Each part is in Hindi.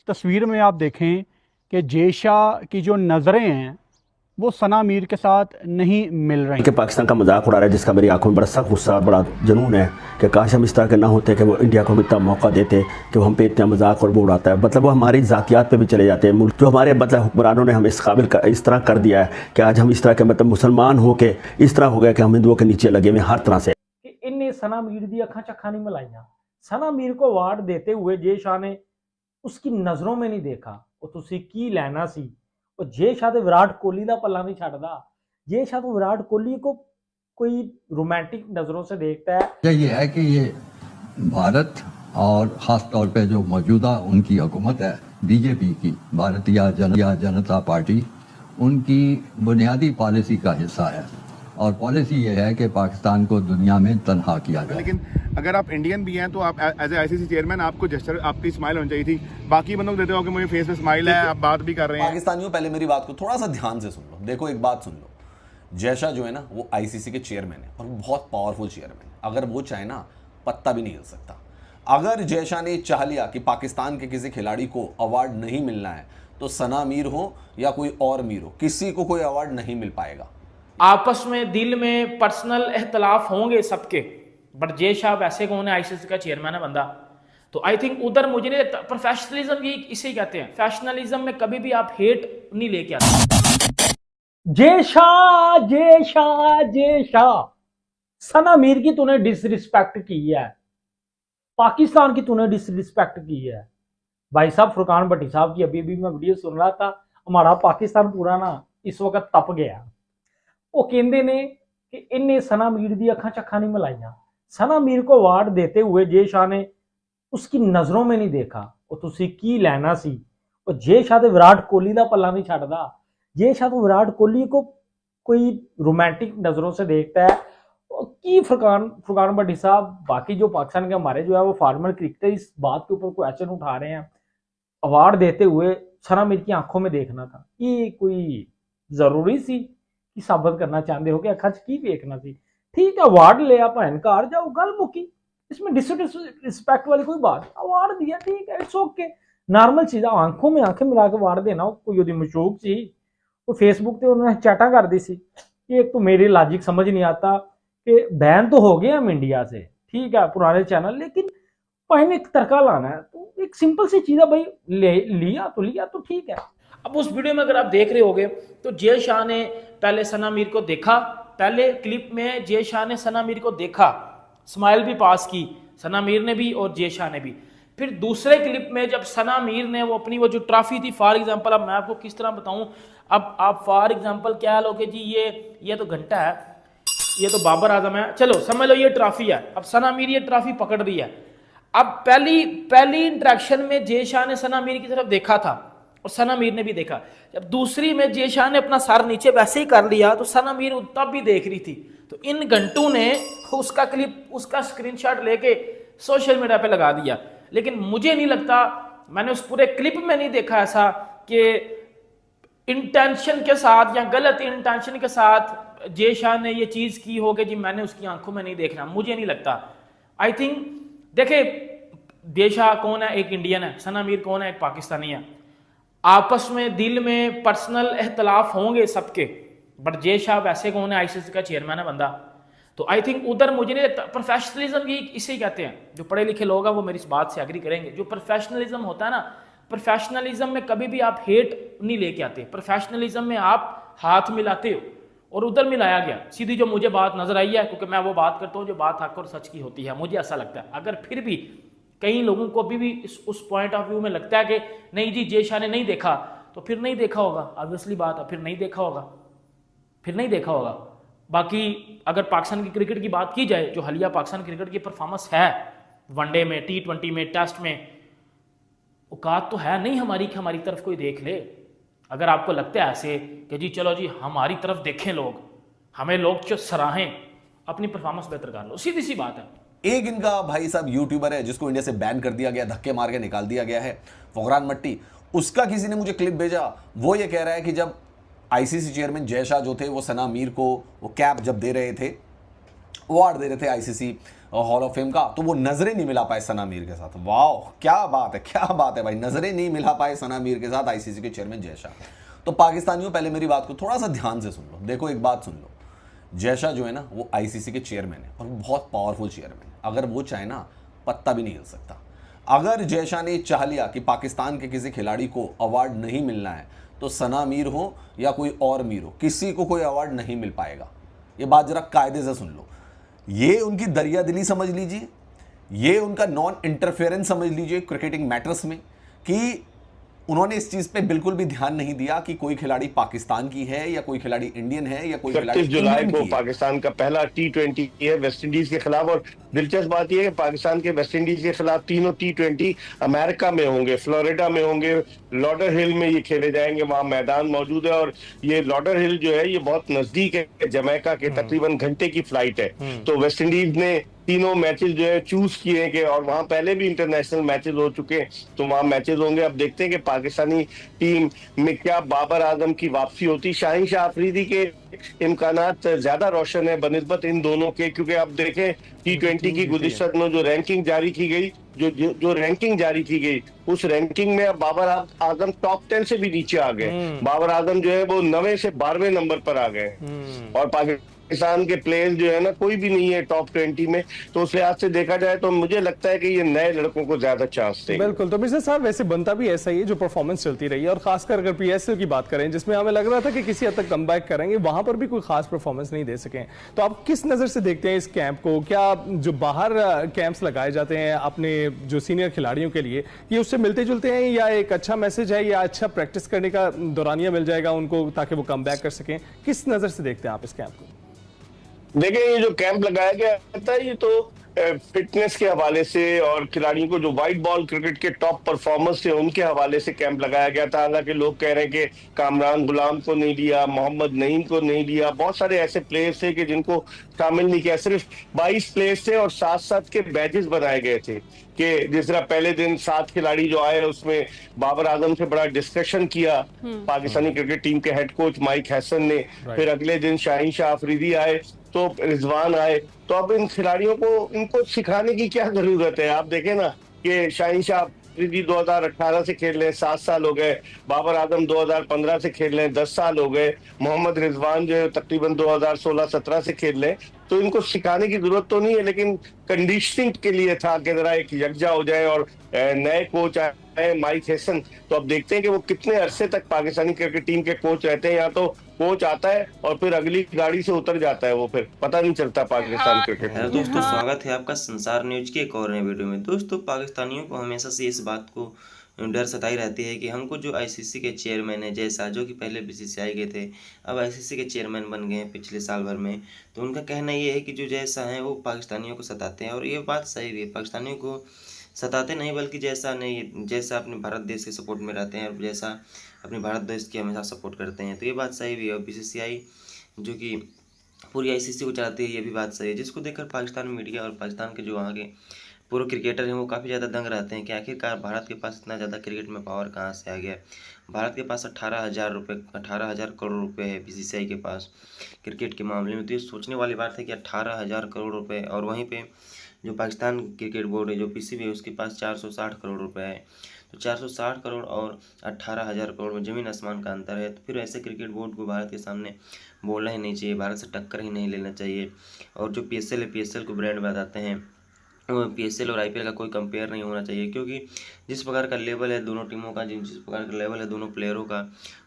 तस्वीर में आप देखें कि जेशा की जो नज़रें हैं वो सना मीर के साथ नहीं मिल रही। कि पाकिस्तान का मजाक उड़ा रहा है, जिसका मेरी आंखों में बड़ा सख्त गुस्सा, बड़ा जुनून है कि काश हम इस तरह के ना होते कि वो इंडिया को इतना मौका देते कि वो हम पे इतना मजाक और वो उड़ाता है। मतलब वो हमारी ज़ातियात पे भी चले जाते हैं। मुल्क जो हमारे मतलब हुक्मरानों ने हमें इस काबिल इस तरह कर दिया है कि आज हम इस तरह के मतलब मुसलमान हो के इस तरह हो गए कि हम हिंदुओं के नीचे लगे हुए हर तरह से। इन्हें सना मीर दी अखा चखा नहीं मिलाइया। सना मीर को अवार्ड देते हुए जे शाह ने उसकी नजरों में नहीं देखा वो तुसी की लेना सी। और जे शाह तो विराट कोहली का पल्ला नहीं छाड़दा। जे शाह तो विराट कोहली को कोई रोमांटिक नजरों से देखता है। ये है कि ये भारत और ख़ास तौर पे जो मौजूदा उनकी हुकूमत है बीजेपी की, भारतीय जनता पार्टी, उनकी बुनियादी पॉलिसी का हिस्सा है। और पॉलिसी ये है कि पाकिस्तान को दुनिया में तनहा किया जाए। लेकिन अगर आप इंडियन भी हैं तो आप एज ए आईसीसी चेयरमैन आपको जेस्चर आपकी स्माइल होनी चाहिए थी। बाकी बंदों को देते हो कि मुझे फेस पे स्माइल है, आप बात भी कर रहे हैं। पाकिस्तानियों, पहले मेरी बात को थोड़ा सा ध्यान से सुन लो। देखो, एक बात सुन लो, जयशाह जो है ना वो आईसीसी के चेयरमैन है और बहुत पावरफुल चेयरमैन है। अगर वो चाहे ना पत्ता भी नहीं हिल सकता। अगर जयशाह ने चाह लिया कि पाकिस्तान के किसी खिलाड़ी को अवार्ड नहीं मिलना है तो सना मीर हो या कोई और मीर हो, किसी को कोई अवार्ड नहीं मिल पाएगा। आपस में दिल में पर्सनल एहतलाफ होंगे सबके, बट जे शाह वैसे कौन है, आईसीसी का चेयरमैन है बंदा। तो आई थिंक उधर मुझे नहीं लगता, प्रोफेशनलिज्म ही इसे कहते हैं। फैशनलिज्म में कभी भी आप हेट नहीं लेके आते। जे शाह सना मीर की तूने डिसरिस्पेक्ट की है, पाकिस्तान की तूने डिसरिस्पेक्ट की है। भाई साहब फुरकान भट्टी साहब की अभी अभी मैं वीडियो सुन रहा था, हमारा पाकिस्तान पूरा ना इस वक्त तप गया। वो कहते ने कि इन्हें सना मीर दी अखा चखा नहीं मिलाइया। सना मीर को अवार्ड देते हुए जे शाह ने उसकी नजरों में नहीं देखा वो तुसी की लेना सी। और जे शाह तो विराट कोहली का पल्ला नहीं छाड़दा। जे शाह तो विराट कोहली को कोई रोमांटिक नजरों से देखता है। की फुरकान भट्टी साहब, बाकी जो पाकिस्तान के हमारे जो है वो फार्मर क्रिकेटर इस बात के ऊपर क्वेश्चन उठा रहे हैं, अवार्ड देते हुए सना मीर की आंखों में देखना था, ये कोई जरूरी सी कि साबित करना चाहते हो कि अखा च की देखना सी। ठीक है, अवार्ड लिया भैन घर जाओ, गल मुकी, इसमें डिसरिस्पेक्ट वाली कोई बात। अवार्ड दिया, ठीक है, इट्स ओके, नॉर्मल चीज। आंखों में आंखें मिला के अवार्ड देना कोई ओदी मशूक सी। वो फेसबुक पे उन्होंने चैटा कर दी सी। एक तो मेरी लॉजिक समझ नहीं आता कि बैन तो हो गया हम इंडिया से, ठीक है, पुराने चैनल, लेकिन भाई में एक तड़का लाना है तो एक सिंपल सी चीज है भाई, लिया तो ठीक है। अब उस वीडियो में अगर आप देख रहे होगे तो जे शाह ने पहले सना मीर को देखा। पहले क्लिप में जे शाह ने सना मीर को देखा, स्माइल भी पास की, सना मीर ने भी और जे शाह ने भी। फिर दूसरे क्लिप में जब सना मीर ने वो अपनी वो जो ट्रॉफी थी, फॉर एग्जांपल, अब मैं आपको किस तरह बताऊं, अब आप फॉर एग्जांपल क्या लो कि जी ये तो घंटा है, ये तो बाबर आजम है, चलो समझ लो ये ट्रॉफी है। अब सना मीर ये ट्रॉफी पकड़ रही है। अब पहली इंटरेक्शन में जे शाह ने सना मीर की तरफ देखा था और सना मीर ने भी देखा। जब दूसरी में जे शाह ने अपना सर नीचे वैसे ही कर लिया तो सना मीर तब भी देख रही थी। तो इन घंटों ने उसका क्लिप, उसका स्क्रीनशॉट लेके सोशल मीडिया पे लगा दिया। लेकिन मुझे नहीं लगता, मैंने उस पूरे क्लिप में नहीं देखा ऐसा कि इंटेंशन के साथ या गलत इंटेंशन के साथ जे शाह ने ये चीज की हो कि जी मैंने उसकी आंखों में नहीं देखना, मुझे नहीं लगता। आई थिंक देखे, जे शाह कौन है, एक इंडियन है, सना मीर कौन है, एक पाकिस्तानी है। आपस में दिल में पर्सनल एहतलाफ होंगे सबके, बट जे शाह वैसे कौन है, आईसीसी का चेयरमैन है बंदा। तो आई थिंक उधर मुझे नहीं लगता, प्रोफेशनलिज्म ही इसे कहते हैं। जो पढ़े लिखे लोग हैं वो मेरी इस बात से एग्री करेंगे। जो प्रोफेशनलिज्म होता है ना, प्रोफेशनलिज्म में कभी भी आप हेट नहीं लेके आते। प्रोफेशनलिज्म में आप हाथ मिलाते हो और उधर मिलाया गया। सीधी जो मुझे बात नजर आई है, क्योंकि मैं वो बात करता हूँ जो बात हक और सच की होती है, मुझे ऐसा लगता है। अगर फिर भी कई लोगों को अभी भी उस पॉइंट ऑफ व्यू में लगता है कि नहीं जी जे शाह ने नहीं देखा, तो फिर नहीं देखा होगा, ऑब्वियसली बात है, फिर नहीं देखा होगा। बाकी अगर पाकिस्तान की क्रिकेट की बात की जाए, जो हालिया पाकिस्तान क्रिकेट की परफॉर्मेंस है वनडे में, T20 में, टेस्ट में, औकात तो है नहीं हमारी कि हमारी तरफ कोई देख ले। अगर आपको लगता है ऐसे कि जी चलो जी हमारी तरफ देखें लोग, हमें लोग जो सराहें, अपनी परफॉर्मेंस बेहतर कर लो, सीधी सी बात है। एक इनका भाई साहब यूट्यूबर है जिसको इंडिया से बैन कर दिया गया, धक्के मार के निकाल दिया गया है, फुरकान भट्टी। उसका किसी ने मुझे क्लिप भेजा, वो ये कह रहा है कि जब आईसीसी चेयरमैन जय शाह जो थे वो सना मीर को वो कैप जब दे रहे थे, अवार्ड दे रहे थे आईसीसी, हॉल ऑफ फेम का, तो वो नजरें नहीं मिला पाए सना मीर के साथ। वाह क्या बात है, क्या बात है भाई, नजरें नहीं मिला पाए सना मीर के साथ आईसीसी के चेयरमैन जय शाह। तो पाकिस्तानियों, पहले मेरी बात को थोड़ा सा ध्यान से सुन लो। देखो एक बात सुन लो, जय शाह जो है ना वो आईसीसी के चेयरमैन है और बहुत पावरफुल चेयरमैन है। अगर वो चाहे ना पत्ता भी नहीं हिल सकता। अगर जय शाह ने चाह लिया कि पाकिस्तान के किसी खिलाड़ी को अवार्ड नहीं मिलना है तो सना मीर हो या कोई और मीर हो, किसी को कोई अवार्ड नहीं मिल पाएगा। ये बात जरा कायदे से सुन लो। ये उनकी दरिया दिली समझ लीजिए, ये उनका नॉन इंटरफेरेंस समझ लीजिए क्रिकेटिंग मैटर्स में, कि उन्होंने इस चीज पे बिल्कुल भी ध्यान नहीं दिया कि कोई खिलाड़ी पाकिस्तान की है या कोई खिलाड़ी इंडियन है या कोई खिलाड़ी 31 जुलाई इंग्लैंड को की है। पाकिस्तान का पहला T20 है वेस्ट इंडीज के खिलाफ। और दिलचस्प बात यह है कि पाकिस्तान के वेस्ट इंडीज के खिलाफ तीनों T20 अमेरिका में होंगे, फ्लोरिडा में होंगे, लॉडर हिल में ये खेले जाएंगे, वहां मैदान मौजूद है। और ये लॉडर हिल जो है ये बहुत नजदीक है जमैका के, तकरीबन घंटे की फ्लाइट है। तो वेस्ट इंडीज ने तीनों मैचेस जो है चूज किए कि, और वहां पहले भी इंटरनेशनल मैचेस हो चुके हैं तो वहां मैचेस होंगे। अब देखते हैं कि पाकिस्तानी टीम में क्या बाबर आजम की वापसी होती। शाहीन शाह अफरीदी के इम्कानात ज्यादा रोशन है बनिस्बत इन दोनों के, क्योंकि आप देखें T20 की गुज़िश्ता में जो रैंकिंग जारी की गई, जो रैंकिंग जारी की गई, उस रैंकिंग में अब बाबर आजम टॉप 10 से भी नीचे आ गए। बाबर आजम जो है वो 9वें से 12वें नंबर पर आ गए और पाकिस्तान के प्लेयर्स जो है ना कोई भी नहीं है टॉप 20 में। तो उस लिहाज से देखा जाए तो मुझे लगता है कि ये नए लड़कों को ज्यादा चांस देंगे। बिल्कुल। तो मिर्जा साहब वैसे बनता भी ऐसा ही है, जो परफॉर्मेंस चलती रही है, और खासकर अगर PSL की बात करें जिसमें हमें लग रहा था कि किसी हद तक कमबैक करेंगे, वहां पर भी कोई खास परफॉर्मेंस नहीं दे सके। तो आप किस नजर से देखते हैं इस कैंप को? क्या जो बाहर कैंप्स लगाए जाते हैं अपने जो सीनियर खिलाड़ियों के लिए, ये उससे मिलते जुलते हैं या एक अच्छा मैसेज है या अच्छा प्रैक्टिस करने का दौरानिया मिल जाएगा उनको ताकि वो कमबैक कर सकें? किस नजर से देखते हैं आप इस कैंप को? देखिए ये जो कैंप लगाया गया था ये तो फिटनेस के हवाले से और खिलाड़ियों को जो व्हाइट बॉल क्रिकेट के टॉप परफॉर्मर्स थे उनके हवाले से कैंप लगाया गया था। हालांकि लोग कह रहे हैं कि कामरान गुलाम को नहीं लिया, मोहम्मद नईम को नहीं लिया, बहुत सारे ऐसे प्लेयर्स थे कि जिनको शामिल नहीं किया। सिर्फ 22 प्लेयर्स थे और 7-7 के बैचेस बनाए गए थे कि जिस तरह पहले दिन 7 खिलाड़ी जो आए उसमें बाबर आजम से बड़ा डिस्कशन किया पाकिस्तानी क्रिकेट टीम के हेड कोच माइक हैसन ने। फिर अगले दिन शाहीन शाह अफरीदी आए, तो रिजवान आए। तो अब इन खिलाड़ियों को इनको सिखाने की क्या जरूरत है? आप देखें ना कि शाहीन शाह अफरीदी 2018 से खेल रहे हैं, 7 साल हो गए। बाबर आजम 2015 से खेल रहे हैं, 10 साल हो गए। मोहम्मद रिजवान जो है तकरीबन 2016-17 से खेल रहे हैं। तो इनको सिखाने की जरूरत तो नहीं है, लेकिन कंडीशनिंग के लिए था कि जरा एक यकजा हो जाए। और नए कोच आए माइक हैसन, तो अब देखते हैं कि वो कितने अरसे तक पाकिस्तानी क्रिकेट टीम के कोच रहते हैं। या तो कोच आता है और फिर अगली गाड़ी से उतर जाता है, वो फिर पता नहीं चलता पाकिस्तान क्रिकेट में। दोस्तों स्वागत है आपका संसार न्यूज के एक और नए वीडियो में। दोस्तों पाकिस्तानियों को हमेशा से इस बात को डर सताई रहती है कि हमको जो आईसीसी के चेयरमैन है जय शाह, जो कि पहले बीसीसीआई के थे, अब आईसीसी के चेयरमैन बन गए हैं पिछले साल भर में, तो उनका कहना ये है कि जो जय शाह हैं वो पाकिस्तानियों को सताते हैं। और ये बात सही भी है, पाकिस्तानियों को सताते नहीं बल्कि जैसा अपने भारत देश के सपोर्ट में रहते हैं और जैसा अपने भारत देश की हमेशा सपोर्ट करते हैं, तो ये बात सही भी है। और बीसीसीआई जो कि पूरी आईसीसी को चलाती है, ये भी बात सही है, जिसको देखकर पाकिस्तान मीडिया और पाकिस्तान के जो वहाँ के पूर्व क्रिकेटर हैं वो काफ़ी ज़्यादा दंग रहते हैं कि आखिरकार भारत के पास इतना ज़्यादा क्रिकेट में पावर कहाँ से आ गया। भारत के पास 18,000 करोड़ रुपए है बीसीसीआई के पास क्रिकेट के मामले में। तो ये सोचने वाली बात है कि 18,000 करोड़ रुपए, और वहीं पे जो पाकिस्तान क्रिकेट बोर्ड है जो पीसीबी है उसके पास 460 करोड़ रुपए है। तो 460 करोड़ और 18,000 करोड़ में ज़मीन आसमान का अंतर है। तो फिर ऐसे क्रिकेट बोर्ड को भारत के सामने बोलना ही नहीं चाहिए, भारत से टक्कर ही नहीं लेना चाहिए। और जो PSL है, PSL को ब्रांड बताते हैं, PSL और IPL का कोई कंपेयर नहीं होना चाहिए, क्योंकि जिस प्रकार का लेवल है दोनों टीमों का, जिस प्रकार का लेवल है दोनों प्लेयरों का,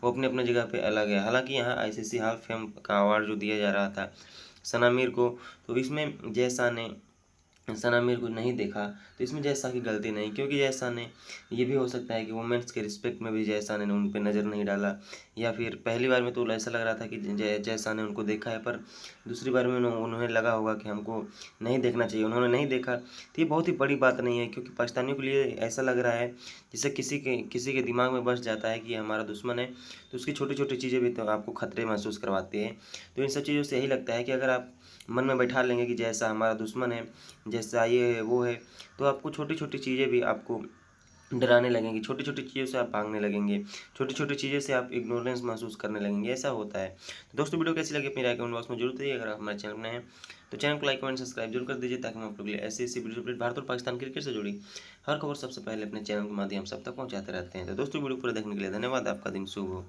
वो अपने अपने जगह पे अलग है। हालांकि यहाँ ICC हॉल ऑफ फेम का अवार्ड जो दिया जा रहा था सना मीर को, तो इसमें जय शाह ने सना मीर को नहीं देखा, तो इसमें जय शाह की गलती नहीं, क्योंकि जय शाह ने ये भी हो सकता है कि वुमेन्स के रिस्पेक्ट में भी जय शाह ने उन पर नज़र नहीं डाला, या फिर पहली बार में तो ऐसा लग रहा था कि जय शाह ने उनको देखा है, पर दूसरी बार में उन्हें लगा होगा कि हमको नहीं देखना चाहिए, उन्होंने नहीं देखा। तो ये बहुत ही बड़ी बात नहीं है, क्योंकि पाकिस्तानियों के लिए ऐसा लग रहा है जिससे किसी के दिमाग में बस जाता है कि ये हमारा दुश्मन है, तो उसकी छोटी छोटी चीज़ें भी तो आपको खतरे महसूस करवाती है। तो इन सब चीज़ों से यही लगता है कि अगर आप मन में बैठा लेंगे कि जैसा हमारा दुश्मन है, जैसा ये है वो है, तो आपको छोटी छोटी चीज़ें भी आपको डराने लगेंगे, छोटी छोटी चीज़ों से आप भागने लगेंगे, छोटी छोटी चीज़ों से आप इग्नोरेंस महसूस करने लगेंगे, ऐसा होता है। तो दोस्तों वीडियो कैसी लगी अपनी राय कमेंट बॉक्स में जरूर दीजिए। अगर आप हमारे चैनल में हैं तो चैनल को लाइक कमेंट सब्सक्राइब जरूर कर दीजिए, ताकि हम आप लोग के लिए ऐसी ऐसी वीडियो अपडेट भारत और पाकिस्तान क्रिकेट से जुड़ी हर खबर सबसे पहले अपने चैनल के माध्यम से आप तक पहुँचाते रहते हैं। तो दोस्तों वीडियो पूरा देखने के लिए धन्यवाद। आपका दिन शुभ हो।